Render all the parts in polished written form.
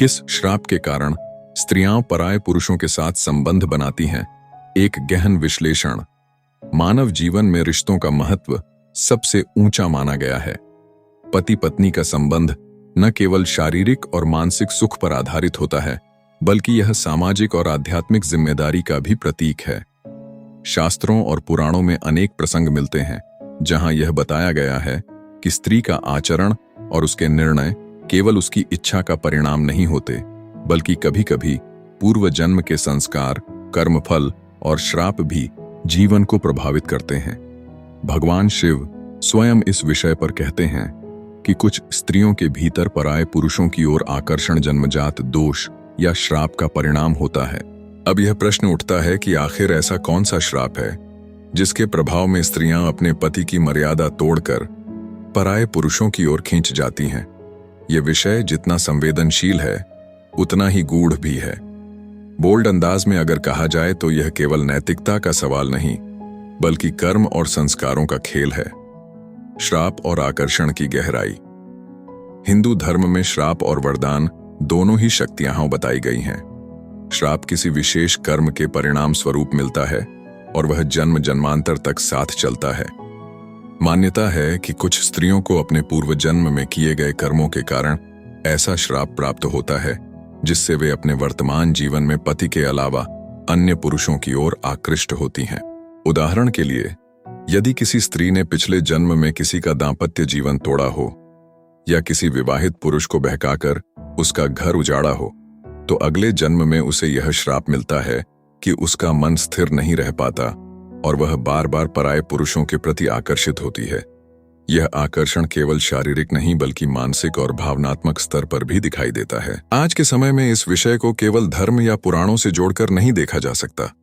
किस श्राप के कारण स्त्रियां पराये पुरुषों के साथ संबंध बनाती हैं? एक गहन विश्लेषण। मानव जीवन में रिश्तों का महत्व सबसे ऊंचा माना गया है। पति पत्नी का संबंध न केवल शारीरिक और मानसिक सुख पर आधारित होता है, बल्कि यह सामाजिक और आध्यात्मिक जिम्मेदारी का भी प्रतीक है। शास्त्रों और पुराणों में अनेक प्रसंग मिलते हैं जहां यह बताया गया है कि स्त्री का आचरण और उसके निर्णय केवल उसकी इच्छा का परिणाम नहीं होते, बल्कि कभी-कभी पूर्व जन्म के संस्कार, कर्मफल और श्राप भी जीवन को प्रभावित करते हैं। भगवान शिव स्वयं इस विषय पर कहते हैं कि कुछ स्त्रियों के भीतर पराये पुरुषों की ओर आकर्षण जन्मजात दोष या श्राप का परिणाम होता है। अब यह प्रश्न उठता है कि आखिर ऐसा कौन सा श्राप है जिसके प्रभाव में स्त्रियां अपने पति की मर्यादा तोड़कर पराये पुरुषों की ओर खींच जाती हैं। यह विषय जितना संवेदनशील है, उतना ही गूढ़ भी है। बोल्ड अंदाज में अगर कहा जाए तो यह केवल नैतिकता का सवाल नहीं, बल्कि कर्म और संस्कारों का खेल है। श्राप और आकर्षण की गहराई। हिंदू धर्म में श्राप और वरदान दोनों ही शक्तियां बताई गई हैं। श्राप किसी विशेष कर्म के परिणाम स्वरूप मिलता है और वह जन्म जन्मांतर तक साथ चलता है। मान्यता है कि कुछ स्त्रियों को अपने पूर्व जन्म में किए गए कर्मों के कारण ऐसा श्राप प्राप्त होता है जिससे वे अपने वर्तमान जीवन में पति के अलावा अन्य पुरुषों की ओर आकृष्ट होती हैं। उदाहरण के लिए, यदि किसी स्त्री ने पिछले जन्म में किसी का दांपत्य जीवन तोड़ा हो या किसी विवाहित पुरुष को बहकाकर उसका घर उजाड़ा हो, तो अगले जन्म में उसे यह श्राप मिलता है कि उसका मन स्थिर नहीं रह पाता और वह बार बार पराये पुरुषों के प्रति आकर्षित होती है। यह आकर्षण केवल शारीरिक नहीं, बल्कि मानसिक और भावनात्मक स्तर पर भी दिखाई देता है। आज के समय में इस विषय को केवल धर्म या पुराणों से जोड़कर नहीं देखा जा सकता।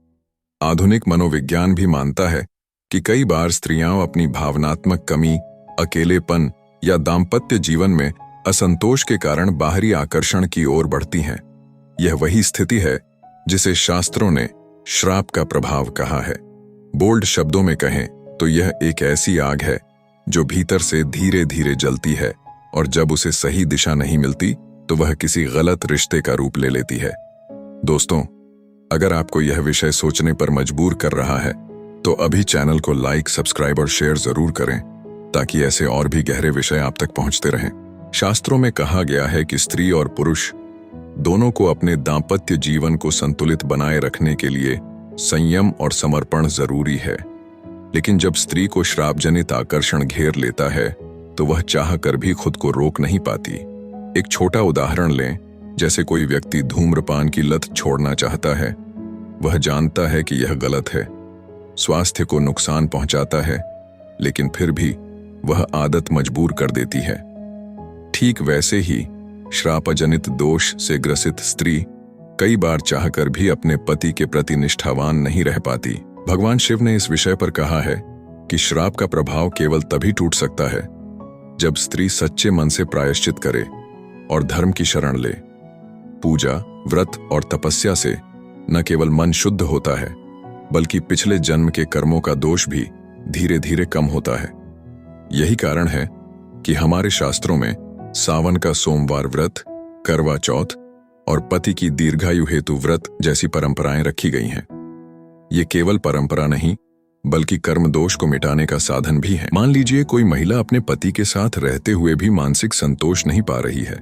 आधुनिक मनोविज्ञान भी मानता है कि कई बार स्त्रियां अपनी भावनात्मक कमी, अकेलेपन या दाम्पत्य जीवन में असंतोष के कारण बाहरी आकर्षण की ओर बढ़ती हैं। यह वही स्थिति है जिसे शास्त्रों ने श्राप का प्रभाव कहा है। बोल्ड शब्दों में कहें तो यह एक ऐसी आग है जो भीतर से धीरे धीरे जलती है और जब उसे सही दिशा नहीं मिलती तो वह किसी गलत रिश्ते का रूप ले लेती है। दोस्तों, अगर आपको यह विषय सोचने पर मजबूर कर रहा है तो अभी चैनल को लाइक, सब्सक्राइब और शेयर जरूर करें ताकि ऐसे और भी गहरे विषय आप तक पहुंचते रहें। शास्त्रों में कहा गया है कि स्त्री और पुरुष दोनों को अपने दांपत्य जीवन को संतुलित बनाए रखने के लिए संयम और समर्पण जरूरी है। लेकिन जब स्त्री को श्राप जनित आकर्षण घेर लेता है तो वह चाहकर भी खुद को रोक नहीं पाती। एक छोटा उदाहरण लें, जैसे कोई व्यक्ति धूम्रपान की लत छोड़ना चाहता है। वह जानता है कि यह गलत है, स्वास्थ्य को नुकसान पहुंचाता है, लेकिन फिर भी वह आदत मजबूर कर देती है। ठीक वैसे ही श्रापजनित दोष से ग्रसित स्त्री कई बार चाहकर भी अपने पति के प्रति निष्ठावान नहीं रह पाती। भगवान शिव ने इस विषय पर कहा है कि श्राप का प्रभाव केवल तभी टूट सकता है जब स्त्री सच्चे मन से प्रायश्चित करे और धर्म की शरण ले। पूजा, व्रत और तपस्या से न केवल मन शुद्ध होता है, बल्कि पिछले जन्म के कर्मों का दोष भी धीरे धीरे कम होता है। यही कारण है कि हमारे शास्त्रों में सावन का सोमवार व्रत, करवा चौथ और पति की दीर्घायु हेतु व्रत जैसी परंपराएं रखी गई हैं। ये केवल परंपरा नहीं, बल्कि कर्म दोष को मिटाने का साधन भी है। मान लीजिए कोई महिला अपने पति के साथ रहते हुए भी मानसिक संतोष नहीं पा रही है।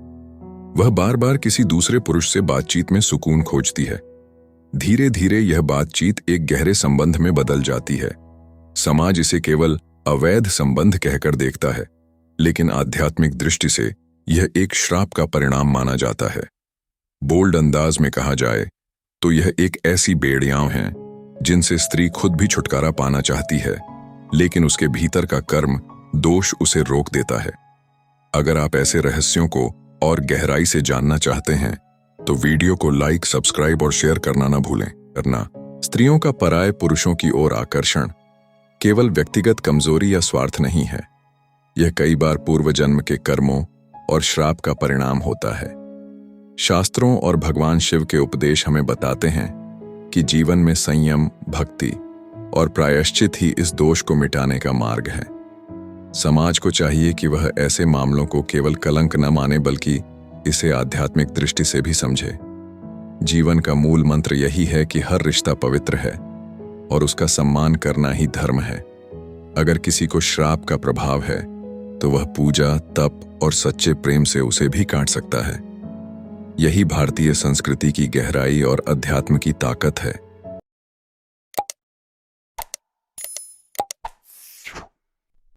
वह बार बार किसी दूसरे पुरुष से बातचीत में सुकून खोजती है। धीरे धीरे यह बातचीत एक गहरे संबंध में बदल जाती है। समाज इसे केवल अवैध संबंध कहकर देखता है, लेकिन आध्यात्मिक दृष्टि से यह एक श्राप का परिणाम माना जाता है। बोल्ड अंदाज में कहा जाए तो यह एक ऐसी बेड़ियां हैं जिनसे स्त्री खुद भी छुटकारा पाना चाहती है, लेकिन उसके भीतर का कर्म दोष उसे रोक देता है। अगर आप ऐसे रहस्यों को और गहराई से जानना चाहते हैं तो वीडियो को लाइक, सब्सक्राइब और शेयर करना ना भूलें। स्त्रियों का पराये पुरुषों की ओर आकर्षण केवल व्यक्तिगत कमजोरी या स्वार्थ नहीं है। यह कई बार पूर्व जन्म के कर्मों और श्राप का परिणाम होता है। शास्त्रों और भगवान शिव के उपदेश हमें बताते हैं कि जीवन में संयम, भक्ति और प्रायश्चित ही इस दोष को मिटाने का मार्ग है। समाज को चाहिए कि वह ऐसे मामलों को केवल कलंक न माने, बल्कि इसे आध्यात्मिक दृष्टि से भी समझे। जीवन का मूल मंत्र यही है कि हर रिश्ता पवित्र है और उसका सम्मान करना ही धर्म है। अगर किसी को श्राप का प्रभाव है तो वह पूजा, तप और सच्चे प्रेम से उसे भी काट सकता है। यही भारतीय संस्कृति की गहराई और अध्यात्म की ताकत है।